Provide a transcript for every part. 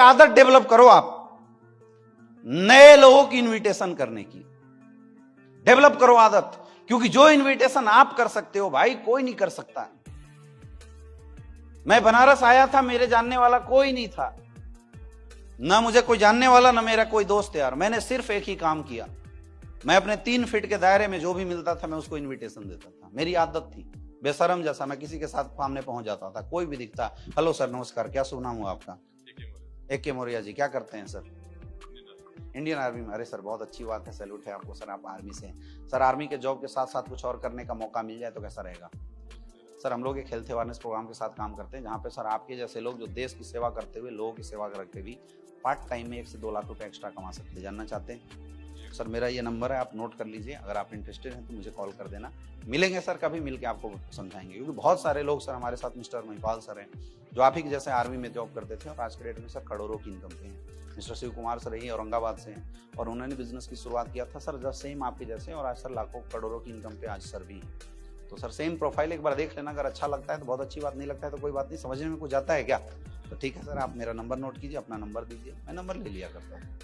आदत डेवलप करो आप नए लोगों की इनविटेशन करने की। डेवलप करो आदत, क्योंकि जो इनविटेशन आप कर सकते हो भाई कोई नहीं कर सकता। मैं बनारस आया था, मेरे जानने वाला कोई नहीं था, ना मुझे कोई जानने वाला ना मेरा कोई दोस्त यार। मैंने सिर्फ एक ही काम किया, मैं अपने 3 फीट के दायरे में जो भी मिलता था मैं उसको इनविटेशन देता था। मेरी आदत थी बेशरम जैसा, मैं किसी के साथ सामने पहुंच जाता था, कोई भी दिखता, हेलो सर नमस्कार, क्या शुभ नाम हुआ आपका? AK मौर्या जी। क्या करते हैं सर? इंडियन आर्मी में। अरे सर बहुत अच्छी बात है, सैल्यूट है आपको सर, आप आर्मी से हैं। सर आर्मी के जॉब के साथ साथ कुछ और करने का मौका मिल जाए तो कैसा रहेगा? सर हम लोग एक हेल्थ अवेयरनेस प्रोग्राम के साथ काम करते हैं, जहाँ पे सर आपके जैसे लोग जो देश की सेवा करते हुए लोगों की सेवा करके भी पार्ट टाइम में 1 से 2 लाख रुपए एक्स्ट्रा कमा सकते हैं। जानना चाहते हैं? सर मेरा ये नंबर है, आप नोट कर लीजिए, अगर आप इंटरेस्टेड हैं तो मुझे कॉल कर देना। मिलेंगे सर, कभी मिलके आपको समझाएंगे, क्योंकि बहुत सारे लोग सर हमारे साथ, मिस्टर महिपाल सर हैं जो आप ही के जैसे आर्मी में जॉब करते थे और आज के डेट में सर करोड़ों की इनकम पे हैं। मिस्टर शिव कुमार सर यही औरंगाबाद से हैं और उन्होंने बिजनेस की शुरुआत किया था सर जस्ट सेम आपके जैसे, और आज सर लाखों करोड़ों की इनकम पे आज सर भी हैं। तो सर सेम प्रोफाइल एक बार देख लेना, अगर अच्छा लगता है तो बहुत अच्छी बात, नहीं लगता है तो कोई बात नहीं, समझने में कुछ आता है क्या तो ठीक है सर, आप मेरा नंबर नोट कीजिए, अपना नंबर दीजिए, मैं नंबर ले लिया करता हूँ।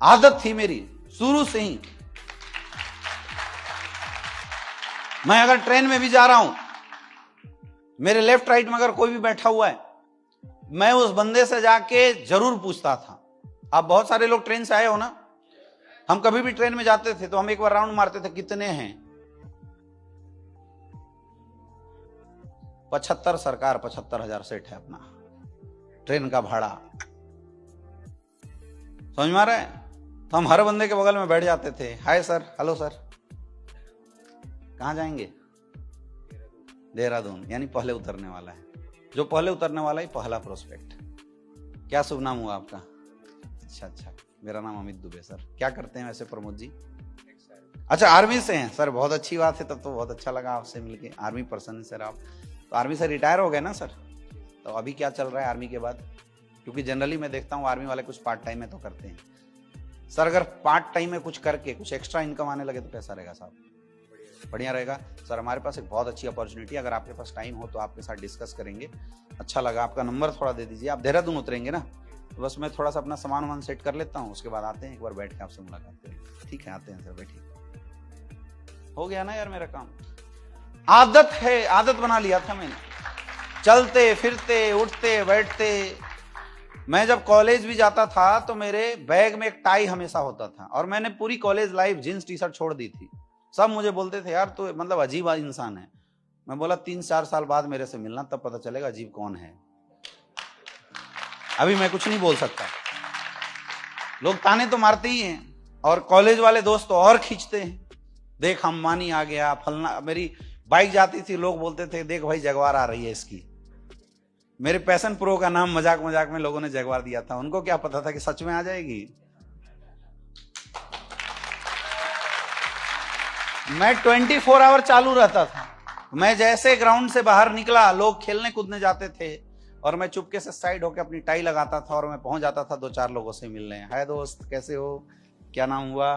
आदत थी मेरी शुरू से ही। मैं अगर ट्रेन में भी जा रहा हूं, मेरे लेफ्ट राइट में अगर कोई भी बैठा हुआ है, मैं उस बंदे से जाके जरूर पूछता था। आप बहुत सारे लोग ट्रेन से आए हो ना, हम कभी भी ट्रेन में जाते थे तो हम एक बार राउंड मारते थे, कितने हैं? 75 सरकार 75,000 सेट है अपना ट्रेन का भाड़ा, समझ में आ रहा है? तो हम हर बंदे के बगल में बैठ जाते थे, हाय सर, हेलो सर, कहां जाएंगे? देहरादून, यानी पहले उतरने वाला है, जो पहले उतरने वाला है पहला प्रोस्पेक्ट। क्या शुभ नाम हुआ आपका? अच्छा, मेरा नाम अमित दुबे। सर क्या करते हैं वैसे प्रमोद जी? अच्छा आर्मी से हैं सर, बहुत अच्छी बात है, तब तो बहुत अच्छा लगा आपसे मिलके। आर्मी पर्सन है सर आप, तो आर्मी से रिटायर हो गए ना सर? तो अभी क्या चल रहा है आर्मी के बाद? क्योंकि जनरली मैं देखता हूँ आर्मी वाले कुछ पार्ट टाइम में तो करते हैं सर, अगर पार्ट टाइम में कुछ करके कुछ एक्स्ट्रा इनकम आने लगे तो कैसा रहेगा साहब? बढ़िया रहेगा सर। हमारे पास एक बहुत अच्छी अपॉर्चुनिटी, अगर आपके पास टाइम हो तो आपके साथ डिस्कस करेंगे। अच्छा लगा, आपका नंबर थोड़ा दे दीजिए। आप देहरादून उतरेंगे ना, तो बस मैं थोड़ा सा अपना सामान वामान सेट कर लेता हूँ, उसके बाद आते हैं, एक बार बैठ के आपसे मुलाकात करेंगे। ठीक है, आते हैं सर, बैठिए। हो गया ना यार मेरा काम? आदत है, आदत बना लिया था मैंने, चलते फिरते उठते बैठते। मैं जब कॉलेज भी जाता था तो मेरे बैग में एक टाई हमेशा होता था, और मैंने पूरी college life jeans T shirt छोड़ दी थी। सब मुझे बोलते थे यार तो मतलब अजीब इंसान है। मैं बोला 3-4 साल बाद मेरे से मिलना, तब पता चलेगा अजीब कौन है। अभी मैं कुछ नहीं बोल सकता, लोग ताने तो मारते ही हैं, और कॉलेज वाले दोस्त तो और खींचते हैं, देख अंबानी आ गया फलना। मेरी बाइक जाती थी, लोग बोलते थे देख भाई जगवार आ रही है इसकी। मेरे पैशन प्रो का नाम मजाक मजाक में लोगों ने जगवार दिया था, उनको क्या पता था कि सच में आ जाएगी। मैं 24 आवर चालू रहता था। मैं जैसे ग्राउंड से बाहर निकला, लोग खेलने कूदने जाते थे और मैं चुपके से साइड होकर अपनी टाई लगाता था और मैं पहुंच जाता था 2-4 लोगों से मिलने। हाय दोस्त, कैसे हो? क्या नाम हुआ?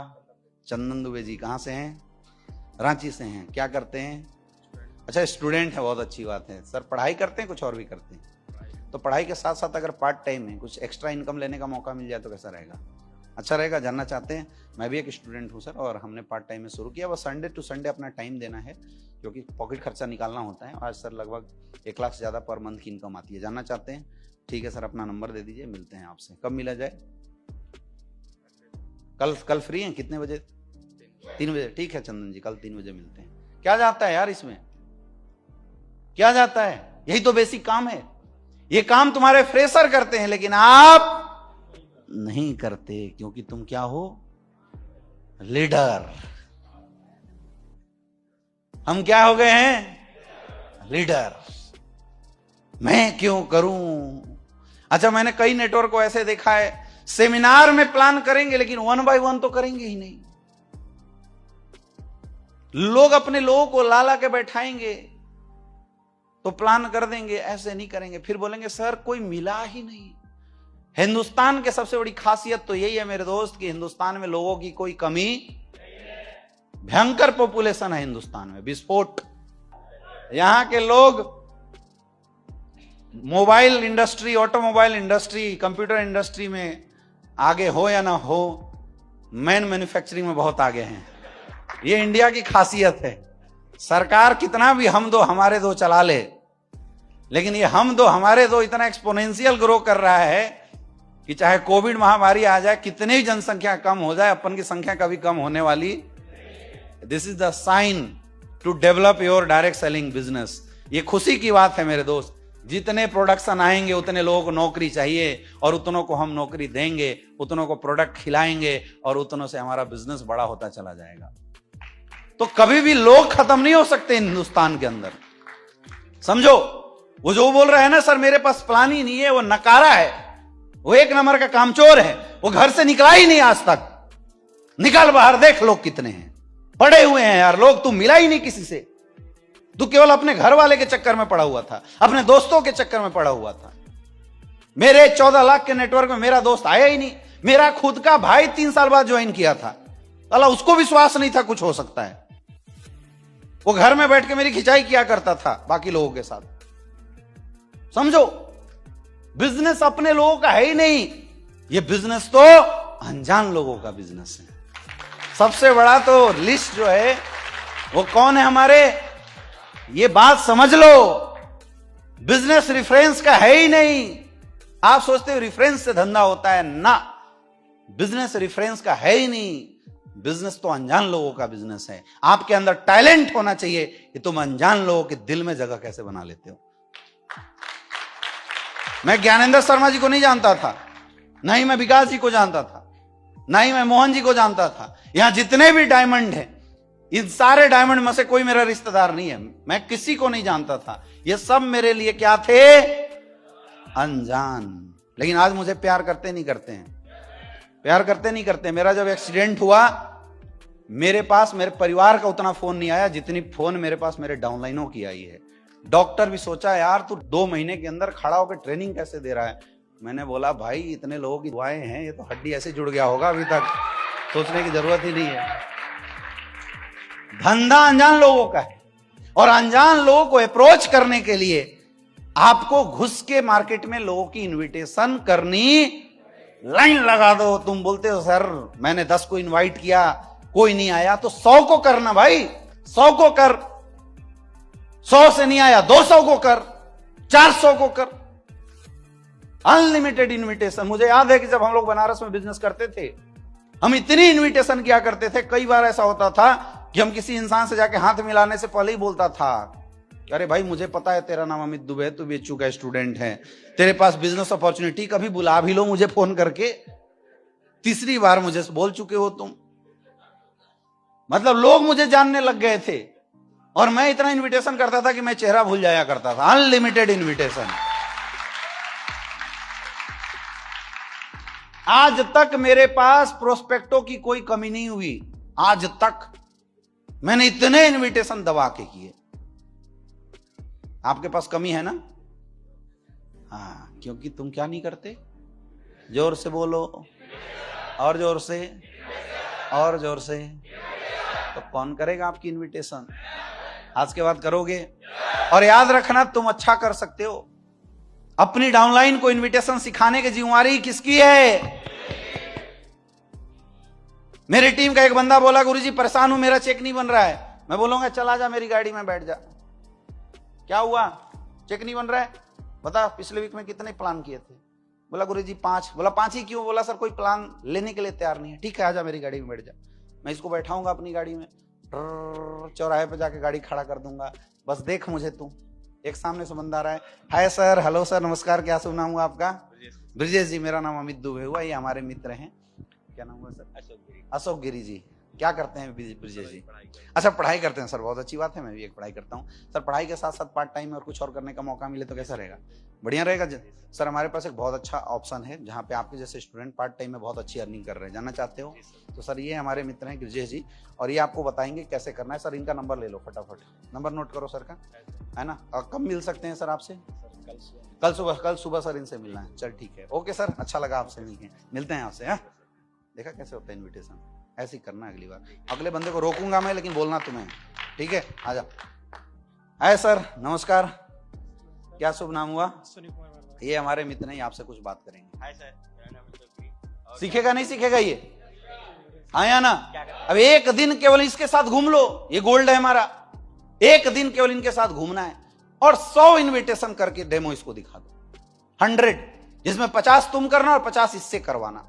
चंदन दुबे जी। कहाँ से हैं? रांची से हैं। क्या करते हैं? अच्छा स्टूडेंट है, बहुत अच्छी बात है सर। पढ़ाई करते हैं, कुछ और भी करते हैं? तो पढ़ाई के साथ साथ अगर पार्ट टाइम में कुछ एक्स्ट्रा इनकम लेने का मौका मिल जाए तो कैसा रहेगा? अच्छा रहेगा। जानना चाहते हैं? मैं भी एक स्टूडेंट हूं सर, और हमने पार्ट टाइम में शुरू किया, बस संडे टू संडे अपना टाइम देना है, क्योंकि पॉकेट खर्चा निकालना होता है। आज सर लगभग 1 लाख से ज़्यादा पर मंथ की इनकम आती है। जानना चाहते हैं? ठीक है सर, अपना नंबर दे दीजिए, मिलते हैं आपसे। कब मिला जाए? कल फ्री हैं? कितने बजे? 3 बजे। ठीक है चंदन जी, कल 3 बजे मिलते हैं। क्या जाता है यार इसमें, क्या जाता है? यही तो बेसिक काम है। ये काम तुम्हारे फ्रेशर करते हैं, लेकिन आप नहीं करते, क्योंकि तुम क्या हो? लीडर। हम क्या हो गए हैं? लीडर। मैं क्यों करूं? अच्छा मैंने कई नेटवर्क को ऐसे देखा है, सेमिनार में प्लान करेंगे लेकिन 1 बाय 1 तो करेंगे ही नहीं। लोग अपने लोगों को ला के बैठाएंगे तो प्लान कर देंगे, ऐसे नहीं करेंगे। फिर बोलेंगे सर कोई मिला ही नहीं। हिंदुस्तान के सबसे बड़ी खासियत तो यही है मेरे दोस्त, कि हिंदुस्तान में लोगों की कोई कमी, भयंकर पॉपुलेशन है हिंदुस्तान में, विस्फोट। यहां के लोग mobile industry, automobile industry, computer industry में आगे हो या ना हो, मैन मैन्युफैक्चरिंग में बहुत आगे हैं। ये इंडिया की खासियत है। सरकार कितना भी हम दो हमारे दो चला ले, लेकिन ये हम दो हमारे दो इतना एक्सपोनेंशियल ग्रो कर रहा है कि चाहे कोविड महामारी आ जाए, कितनी जनसंख्या कम हो जाए, अपन की संख्या कभी कम होने वाली। This is the sign to develop your direct selling business. ये खुशी की बात है मेरे दोस्त, जितने प्रोडक्शन आएंगे उतने लोगों को नौकरी चाहिए, और उतनों को हम नौकरी देंगे, उतनों को प्रोडक्ट खिलाएंगे, और उतनों से हमारा बिजनेस बड़ा होता चला जाएगा। तो कभी भी लोग खत्म नहीं हो सकते हिंदुस्तान के अंदर, समझो। वो जो बोल रहा है ना सर मेरे पास प्लान ही नहीं है, वो नकारा है, वो एक नंबर का कामचोर है, वो घर से निकला ही नहीं आज तक। निकल बाहर, देख लोग कितने हैं, पड़े हुए हैं यार लोग, तू मिला ही नहीं किसी से, तू केवल अपने घर वाले के चक्कर में पड़ा हुआ था, अपने दोस्तों के चक्कर में पड़ा हुआ था। मेरे 14 लाख के नेटवर्क में मेरा दोस्त आया ही नहीं। मेरा खुद का भाई 3 साल बाद ज्वाइन किया था, अल्लाह उसको विश्वास नहीं था कुछ हो सकता है। वो घर में बैठ के मेरी खिंचाई किया करता था बाकी लोगों के साथ, समझो। बिजनेस अपने लोगों का है ही नहीं, ये बिजनेस तो अनजान लोगों का बिजनेस है। सबसे बड़ा तो लिस्ट जो है वो कौन है हमारे, ये बात समझ लो। बिजनेस रेफरेंस का है ही नहीं। आप सोचते हो रेफरेंस से धंधा होता है, ना, बिजनेस रेफरेंस का है ही नहीं। बिजनेस तो अनजान लोगों का बिजनेस है। आपके अंदर टैलेंट होना चाहिए कि तुम अनजान लोगों के दिल में जगह कैसे बना लेते हो। मैं ज्ञानेंद्र शर्मा जी को नहीं जानता था, ना ही मैं विकास जी को जानता था, ना ही मैं मोहन जी को जानता था। यहां जितने भी डायमंड हैं, इन सारे डायमंड में से कोई मेरा रिश्तेदार नहीं है, मैं किसी को नहीं जानता था। ये सब मेरे लिए क्या थे, अनजान। लेकिन आज मुझे प्यार करते नहीं करते हैं, प्यार करते नहीं करते। मेरा जब एक्सीडेंट हुआ, मेरे पास मेरे परिवार का उतना फोन नहीं आया जितनी फोन मेरे पास मेरे डाउनलाइनों की आई है। डॉक्टर भी सोचा यार तू 2 महीने के अंदर खड़ा होकर ट्रेनिंग कैसे दे रहा है। मैंने बोला भाई इतने लोगों की दुआएं हैं, ये तो हड्डी ऐसे जुड़ गया होगा, अभी तक सोचने की जरूरत ही नहीं है। धंधा अनजान लोगों का है, और अनजान लोगों को अप्रोच करने के लिए आपको घुस के मार्केट में लोगों की इनविटेशन करनी, लाइन लगा दो। तुम बोलते हो सर मैंने 10 को इनवाइट किया कोई नहीं आया, तो 100 को करना भाई, 100 को कर। 100 से नहीं आया 200 को कर, 400 को कर। Unlimited invitation. मुझे याद है कि जब हम लोग बनारस में बिजनेस करते थे, हम इतनी इनविटेशन किया करते थे, कई बार ऐसा होता था कि हम किसी इंसान से जाके हाथ मिलाने से पहले ही बोलता था, अरे भाई मुझे पता है तेरा नाम अमित दुबे, तू बीएचयू का स्टूडेंट है, तेरे पास बिजनेस अपॉर्चुनिटी, कभी बुला भी लो मुझे फोन करके। तीसरी बार मुझे बोल चुके हो तुम। मतलब लोग मुझे जानने लग गए थे, और मैं इतना इनविटेशन करता था कि मैं चेहरा भूल जाया करता था। Unlimited invitation. आज तक मेरे पास प्रोस्पेक्टों की कोई कमी नहीं हुई, आज तक मैंने इतने इनविटेशन दबा के किए। आपके पास कमी है ना? हाँ, क्योंकि तुम क्या नहीं करते? जोर से बोलो, और जोर से, और जोर से। तो कौन करेगा आपकी इनविटेशन? आज के बाद करोगे। और याद रखना तुम अच्छा कर सकते हो। अपनी डाउनलाइन को इनविटेशन सिखाने की जिम्मेवारी किसकी है? मेरी टीम का एक बंदा बोला गुरुजी परेशान हूं, मेरा चेक नहीं बन रहा है। मैं बोलूंगा चल आ जा मेरी गाड़ी में बैठ जा। क्या हुआ? चेक नहीं बन रहा है? बता पिछले वीक में कितने प्लान किए थे? बोला गुरुजी 5। बोला 5 ही क्यों? बोला सर कोई प्लान लेने के लिए तैयार नहीं है। ठीक है आजा मेरी गाड़ी में बैठ जा। मैं इसको बैठाऊंगा अपनी गाड़ी में, चौराहे पे जाके गाड़ी खड़ा कर दूंगा, बस देख मुझे तू। एक सामने से बंदा आ रहा है, हाय सर, हेलो सर, नमस्कार, क्या शुभ नाम हुआ आपका? ब्रिजेश जी। मेरा नाम अमित दुबे हुआ, ये हमारे मित्र हैं। क्या नाम हुआ सर? अशोक गिरी जी। क्या करते हैं ब्रिजेश जी? अच्छा पढ़ाई करते हैं सर, बहुत अच्छी बात है। मैं भी एक पढ़ाई करता हूँ सर। पढ़ाई के साथ साथ पार्ट टाइम में और कुछ और करने का मौका मिले तो कैसा रहेगा? बढ़िया रहेगा सर। हमारे पास एक बहुत अच्छा ऑप्शन है जहाँ पे आपके जैसे स्टूडेंट पार्ट टाइम में बहुत अच्छी अर्निंग कर रहे हैं। जानना चाहते हो? तो सर ये हमारे मित्र हैं ब्रिजेश जी, और ये आपको बताएंगे कैसे करना है। सर इनका नंबर ले लो फटाफट, नंबर नोट करो सर का, है ना? और कब मिल सकते हैं सर आपसे? कल सुबह सर इनसे मिलना है। चल ठीक है, ओके सर, अच्छा लगा आपसे मिलके, मिलते हैं आपसे। हाँ देखा कैसे होता है इनविटेशन? ऐसे ही करना अगली बार। अगले बंदे को रोकूंगा मैं, लेकिन बोलना तुम्हें, ठीक है? आजा। हाय सर, नमस्कार। क्या शुभ नाम हुआ? सुनील कुमार वर्मा। ये हमारे मित्र हैं, आपसे कुछ बात करेंगे। हाय सर, मेरा नाम है जगप्रीत। सीखेगा नहीं सीखेगा ये? आया ना? अब एक दिन केवल इसके साथ घूम लो, ये गोल्ड है हमारा। एक दिन केवल इनके साथ घूमना है और 100 इनविटेशन करके डेमो इसको दिखा दो, 100, जिसमें 50 तुम करना और 50 इससे करवाना।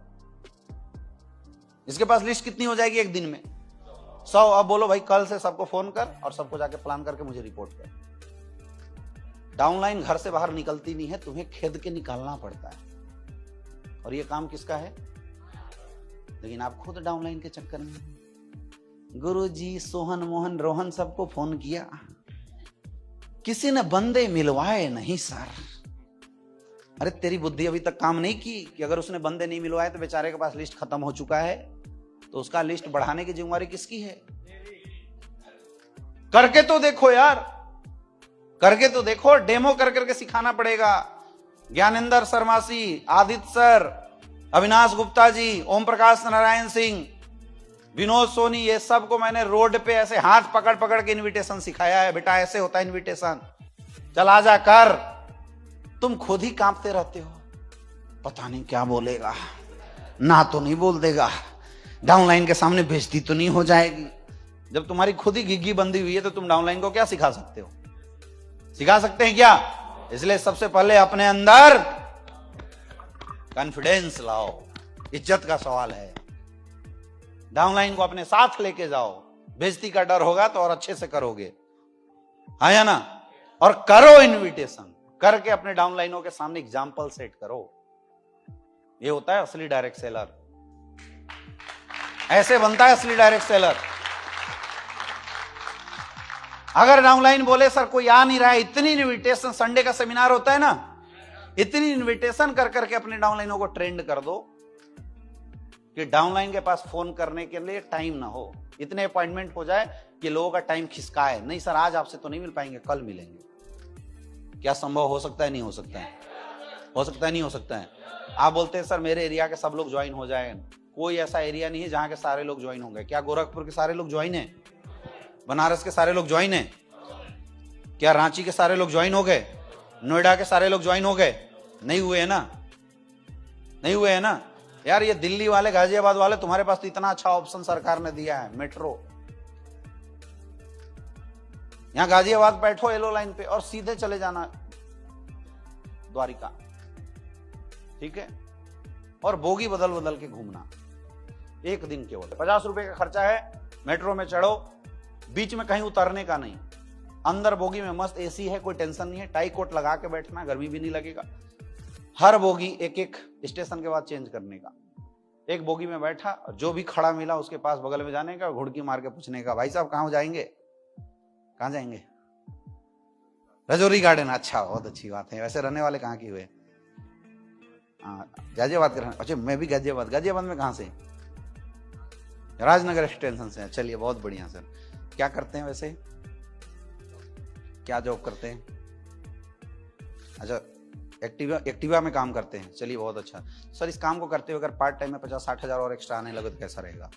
इसके पास लिस्ट कितनी हो जाएगी एक दिन में? 100। अब बोलो भाई कल से सबको फोन कर और सबको जाके प्लान करके मुझे रिपोर्ट कर। डाउनलाइन घर से बाहर निकलती नहीं है, तुम्हें खेद के निकालना पड़ता है। और ये काम किसका है? लेकिन आप खुद डाउनलाइन के चक्कर में। गुरुजी, सोहन, मोहन, रोहन सबको फोन किया, किसी ने बंदे मिलवाए नहीं सर। अरे तेरी बुद्धि अभी तक काम नहीं की कि अगर उसने बंदे नहीं मिलवाए तो बेचारे के पास लिस्ट खत्म हो चुका है, तो उसका लिस्ट बढ़ाने की जिम्मेवारी किसकी है? करके तो देखो यार, करके तो देखो। डेमो कर करके सिखाना पड़ेगा। ज्ञानेंद्र शर्मासी, आदित्य सर, अविनाश गुप्ता जी, ओम प्रकाश नारायण सिंह, विनोद सोनी, ये सब को मैंने रोड पे ऐसे हाथ पकड़ पकड़ के इनविटेशन सिखाया है। बेटा ऐसे होता है इनविटेशन, चल आजा कर। तुम खुद ही कांपते रहते हो, पता नहीं क्या बोलेगा, ना तो नहीं बोल देगा, डाउनलाइन के सामने बेइज्जती तो नहीं हो जाएगी। जब तुम्हारी खुद ही घिग्गी बंदी हुई है तो तुम डाउनलाइन को क्या सिखा सकते हो? सिखा सकते हैं क्या? इसलिए सबसे पहले अपने अंदर कॉन्फिडेंस लाओ, इज्जत का सवाल है। डाउनलाइन को अपने साथ लेके जाओ, बेइज्जती का डर होगा तो और अच्छे से करोगे, है ना? और करो इनविटेशन करके अपने डाउनलाइनों के सामने एग्जाम्पल सेट करो। ये होता है असली डायरेक्ट सेलर, ऐसे बनता है असली डायरेक्ट सेलर। अगर डाउनलाइन बोले सर कोई आ नहीं रहा है, इतनी इनविटेशन, संडे का सेमिनार होता है ना, इतनी इनविटेशन कर करके अपने डाउनलाइनों को ट्रेंड कर दो कि डाउनलाइन के पास फोन करने के लिए टाइम ना हो, इतने अपॉइंटमेंट हो जाए कि लोगों का टाइम खिसकाए। नहीं सर आज आपसे तो नहीं मिल पाएंगे, कल मिलेंगे। क्या संभव हो सकता है? नहीं हो सकता है? हो सकता है? नहीं हो सकता है? आप बोलते हैं सर मेरे एरिया के सब लोग ज्वाइन हो जाए। कोई ऐसा एरिया नहीं है जहां के सारे लोग ज्वाइन हो गए। क्या गोरखपुर के सारे लोग ज्वाइन है? बनारस के सारे लोग ज्वाइन है? क्या रांची के सारे लोग ज्वाइन हो गए? नोएडा के सारे लोग ज्वाइन हो गए? नहीं हुए है ना? नहीं हुए है ना यार। ये दिल्ली वाले, गाजियाबाद वाले, तुम्हारे पास तो इतना अच्छा ऑप्शन सरकार ने दिया है, मेट्रो। यहां गाजियाबाद बैठो येलो लाइन पे और सीधे चले जाना द्वारिका, ठीक है? और बोगी बदल बदल के घूमना। एक दिन केवल 50 रुपए का खर्चा है। मेट्रो में चढ़ो, बीच में कहीं उतरने का नहीं, अंदर बोगी में मस्त एसी है, कोई टेंशन नहीं है, टाई कोट लगा के बैठना, गर्मी भी नहीं लगेगा। हर बोगी एक एक स्टेशन के बाद चेंज करने का। एक बोगी में बैठा, जो भी खड़ा मिला उसके पास बगल में जाने का, घुड़की मार के पूछने का, भाई साहब कहाँ जाएंगे? कहाँ जाएंगे? रजौरी गार्डन। अच्छा, बहुत अच्छी बात है। वैसे रहने वाले कहाँ की हुए? गाजियाबाद के रहने। अच्छा, मैं भी गाजियाबाद। गाजियाबाद में कहाँ से? राजनगर एक्सटेंशन से। चलिए बहुत बढ़िया सर। क्या करते हैं वैसे? क्या जॉब करते हैं? अच्छा, एक्टिवा में काम करते हैं। चलिए बहुत अच्छा सर। इस काम को करते हुए अगर पार्ट टाइम में 50-60 हजार और एक्स्ट्रा आने लगे तो कैसा रहेगा?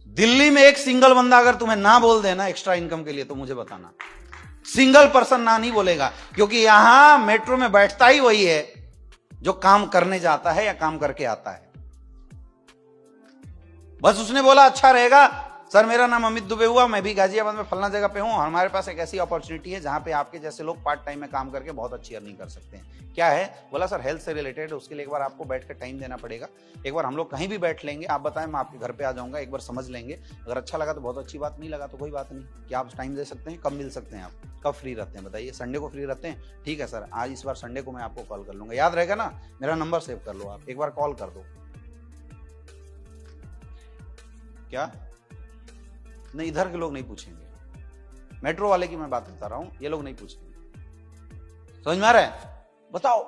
दिल्ली में एक सिंगल बंदा अगर तुम्हें ना बोल देना एक्स्ट्रा इनकम के लिए तो मुझे बताना। सिंगल पर्सन ना नहीं बोलेगा, क्योंकि यहां मेट्रो में बैठता ही वही है जो काम करने जाता है या काम करके आता है। बस उसने बोला अच्छा रहेगा सर, मेरा नाम अमित दुबे हुआ, मैं भी गाजियाबाद में फलना जगह पे हूं, हमारे पास एक ऐसी अपॉर्चुनिटी है जहां पे आपके जैसे लोग पार्ट टाइम में काम करके बहुत अच्छी अर्निंग कर सकते हैं। क्या है? बोला सर हेल्थ से रिलेटेड है, उसके लिए एक बार आपको बैठ कर टाइम देना पड़ेगा। एक बार हम लोग कहीं भी बैठ लेंगे, आप बताएं, मैं आपके घर पे आ जाऊंगा, एक बार समझ लेंगे, अगर अच्छा लगा तो बहुत अच्छी बात, नहीं लगा तो कोई बात नहीं। क्या आप टाइम दे सकते हैं? कब मिल सकते हैं? आप कब फ्री रहते हैं बताइए? संडे को फ्री रहते हैं? ठीक है सर, आज इस बार संडे को मैं आपको कॉल कर लूंगा। याद रहेगा ना? मेरा नंबर सेव कर लो, आप एक बार कॉल कर दो। क्या नहीं, इधर के लोग नहीं पूछेंगे, मेट्रो वाले की मैं बात बता रहा हूं, ये लोग नहीं पूछेंगे। समझ में आ रहा है? बताओ,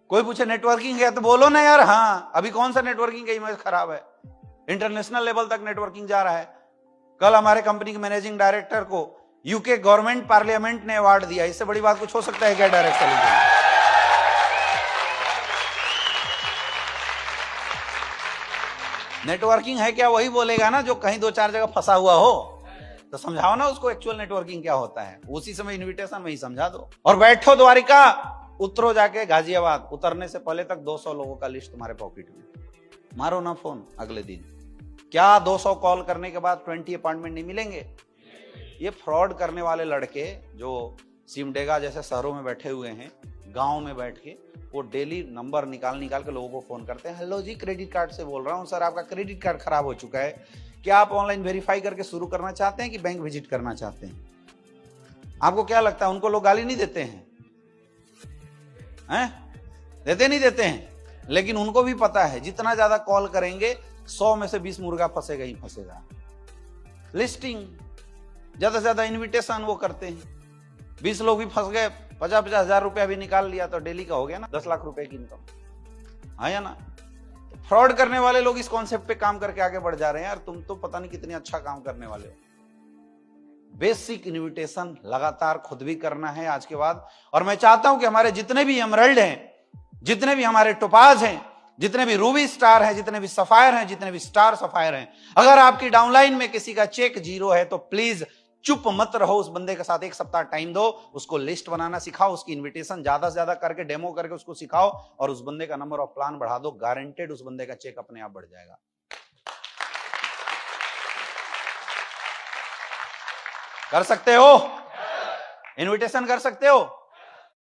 कोई पूछे नेटवर्किंग है तो बोलो ना यार। हाँ, अभी कौन सा नेटवर्किंग का इमेज खराब है? इंटरनेशनल लेवल तक नेटवर्किंग जा रहा है। कल हमारे कंपनी के मैनेजिंग डायरेक्टर को यूके गवर्नमेंट पार्लियामेंट ने अवार्ड दिया। इससे बड़ी बात कुछ हो सकता है क्या डायरेक्ट सेलिंग के? नेटवर्किंग है क्या? वही बोलेगा ना जो कहीं 2-4 जगह फंसा हुआ हो। तो समझाओ ना उसको एक्चुअल नेटवर्किंग क्या होता है, उसी समय इनविटेशन वही समझा दो। और बैठो द्वारिका, उतरो जाके गाजियाबाद, उतरने से पहले तक 200 लोगों का लिस्ट तुम्हारे पॉकेट में, मारो ना फोन अगले दिन। क्या 200 कॉल करने के बाद 20 अपॉइंटमेंट नहीं मिलेंगे? ये फ्रॉड करने वाले लड़के जो सिमडेगा जैसे शहरों में बैठे हुए हैं, गांव में बैठ के वो डेली नंबर निकाल के लोगों को फोन करते हैं, हेलो जी क्रेडिट कार्ड से बोल रहा हूं सर, आपका क्रेडिट कार्ड खराब हो चुका है, क्या आप ऑनलाइन वेरीफाई करके शुरू करना चाहते हैं कि बैंक विजिट करना चाहते हैं? आपको क्या लगता है उनको लोग गाली नहीं देते हैं? देते नहीं देते हैं? लेकिन उनको भी पता है जितना ज्यादा कॉल करेंगे 100 में से 20 मुर्गा फंसेगा ही फंसेगा। लिस्टिंग ज्यादा से ज्यादा इन्विटेशन वो करते हैं, 20 लोग भी फंस गए, 50-50 हजार रुपया भी निकाल लिया तो डेली का हो गया ना 10 लाख रुपए की इनकम, हाँ या ना? फ्रॉड करने वाले लोग इस कॉन्सेप्ट पे काम करके आगे बढ़ जा रहे हैं। यार तुम तो पता नहीं कितनी अच्छा काम करने वाले हो। बेसिक इन्विटेशन लगातार खुद भी करना है आज के बाद। और मैं चाहता हूं कि हमारे जितने भी एमरल्ड हैं, जितने भी हमारे टोपाज हैं, जितने भी रूबी स्टार हैं, जितने भी सफायर हैं, जितने भी स्टार सफायर हैं, अगर आपकी डाउनलाइन में किसी का चेक 0 है तो प्लीज चुप मत रहो, उस बंदे के साथ 1 सप्ताह टाइम दो, उसको लिस्ट बनाना सिखाओ, उसकी इन्विटेशन ज्यादा से ज्यादा करके डेमो करके उसको सिखाओ और उस बंदे का नंबर ऑफ प्लान बढ़ा दो। गारंटेड उस बंदे का चेक अपने आप बढ़ जाएगा। कर सकते हो? इन्विटेशन कर सकते हो?